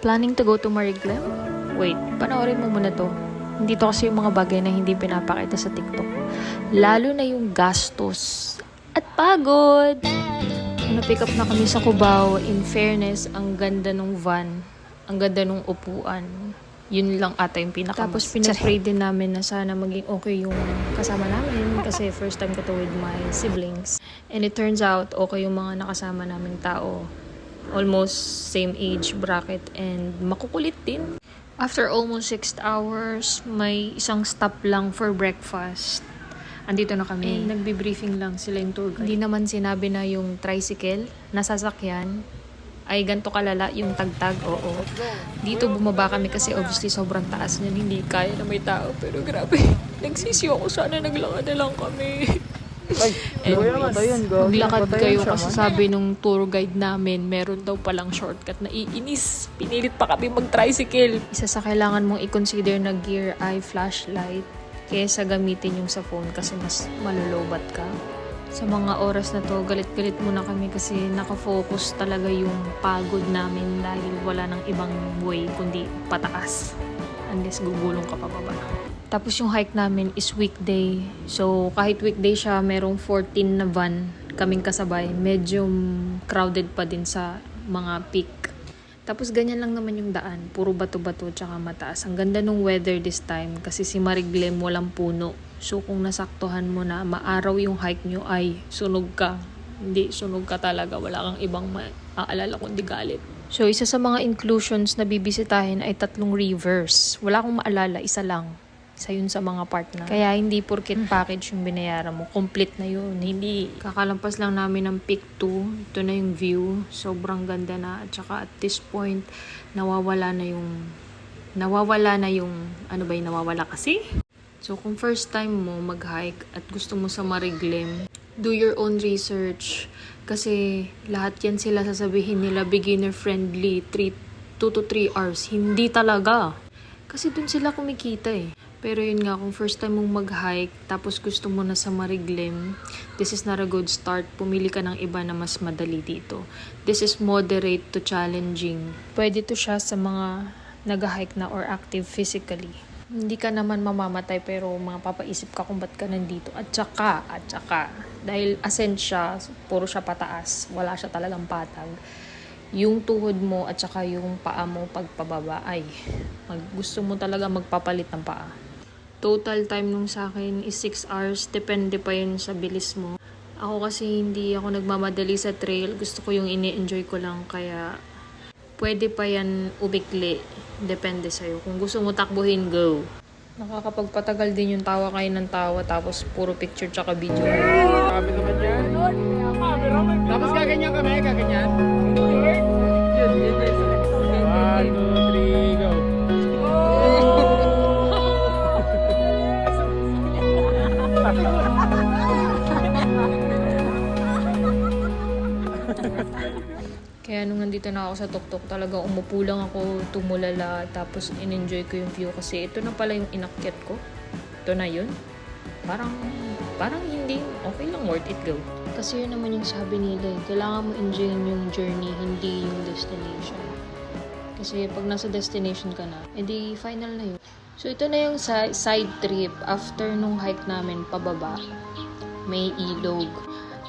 Planning to go to Mariglem? Wait, panoorin mo muna to. Hindi to kasi yung mga bagay na hindi pinapakita sa TikTok. Lalo na yung gastos at pagod. Na-pick up na kami sa Cubao. In fairness, ang ganda nung van. Ang ganda nung upuan. Yun lang ata yung pinaka. Tapos pinapray din namin na sana maging okay yung kasama namin. Kasi first time ko to with my siblings. And it turns out, okay yung mga nakasama naming tao. Almost same age bracket and makukulit din. After almost 6 hours, may isang stop lang for breakfast. Andito na kami. And nagbe-briefing lang sila yung tour guide. Hindi naman sinabi na yung tricycle na sasakyan ay ganito kalala yung tagtag. Oo. Dito bumaba kami kasi obviously sobrang taas niyan. Hindi kaya na may tao. Pero grabe. Nagsisi ako. Sana naglakad na lang kami. Anyways, maglakad kayo kasi sabi nung tour guide namin, meron daw palang shortcut na iinis. Pinilit pa kami mag-tricycle. Isa sa kailangan mong i-consider na gear ay flashlight kaysa gamitin yung sa phone kasi mas malolobat ka. Sa mga oras na to, galit-galit muna kami kasi nakafocus talaga yung pagod namin dahil wala nang ibang way kundi pataas. Unless gugulong ka pa baba. Tapos yung hike namin is weekday. So kahit weekday siya, merong 14 na van kaming kasabay. Medyo crowded pa din sa mga peak. Tapos ganyan lang naman yung daan. Puro bato-bato tsaka mataas. Ang ganda nung weather this time kasi si Mariglem walang puno. So kung nasaktuhan mo na maaraw yung hike nyo ay sunog ka. Hindi, sunog ka talaga. Wala kang ibang maaalala kundi galit. So isa sa mga inclusions na bibisitahin ay 3 rivers. Wala akong maalala, isa lang. Isa yun sa mga part na. Kaya hindi porket package yung binayaran mo. Complete na yun. Hindi. Kakalampas lang namin ng peak 2. Ito na yung view. Sobrang ganda na. At saka at this point, nawawala na yung ano ba yung nawawala kasi? So kung first time mo mag-hike at gusto mo sa Mariglem, do your own research. Kasi lahat yan sila sasabihin nila beginner friendly, 2 to 3 hours. Hindi talaga. Kasi dun sila kumikita eh. Pero yun nga, kung first time mong mag-hike, tapos gusto mo na sa Mariglem, this is not a good start. Pumili ka ng iba na mas madali dito. This is moderate to challenging. Pwede to siya sa mga nag-hike na or active physically. Hindi ka naman mamamatay pero mapapaisip ka kung ba't ka nandito. At saka, dahil ascent siya, puro siya pataas, wala siya talagang patag. Yung tuhod mo at saka yung paa mo pagpababa ay gusto mo talaga magpapalit ng paa. Total time nung sa akin is 6 hours. Depende pa yun sa bilis mo. Ako kasi hindi ako nagmamadali sa trail. Gusto ko yung ini-enjoy ko lang. Kaya pwede pa yan umikli. Depende sa'yo. Kung gusto mo takbuhin, go. Nakakapagpatagal din yung tawa kayo ng tawa. Tapos puro picture tsaka video. Kami naman yan. Tapos kaganyan kami, kaganyan. 1, 2, 3, go. Kaya nung nandito na ako sa tuktok, talaga umupo lang ako, tumulala, tapos in-enjoy ko yung view kasi ito na pala yung inakyat ko. Ito na yun. Parang hindi, okay lang, worth it, go. Kasi yun naman yung sabi nila, kailangan mo enjoyin yung journey, hindi yung destination. Kasi pag nasa destination ka na, edi final na yun. So ito na yung side trip. After nung hike namin pababa, may ilog.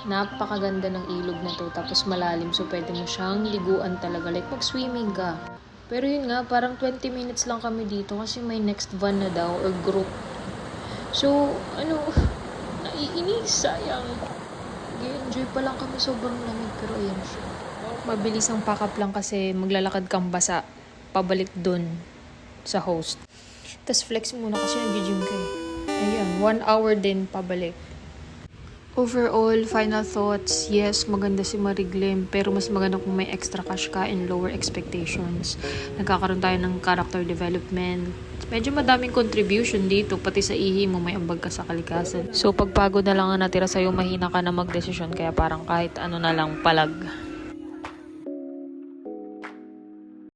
Napakaganda ng ilog na to. Tapos malalim, so pwede mo siyang liguan talaga. Like mag-swimming ka. Pero yun nga, parang 20 minutes lang kami dito kasi may next van na daw or group. So, naiinis, sayang. Enjoy pa lang kami, sobrang lamig. Pero ayan siya. Mabilis ang pack up lang kasi maglalakad kang basa pabalik dun sa host. Tapos flex muna kasi nag-gym ka eh. Ayan, 1 hour din pabalik. Overall, final thoughts, yes, maganda si Mariglem, pero mas maganda kung may extra cash ka and lower expectations. Nagkakaroon tayo ng character development. Medyo madaming contribution dito, pati sa ihi mo may ambag ka sa kalikasan. So, pagpagod na lang ang natira sa'yo, mahina ka na magdesisyon, kaya parang kahit ano na lang palag.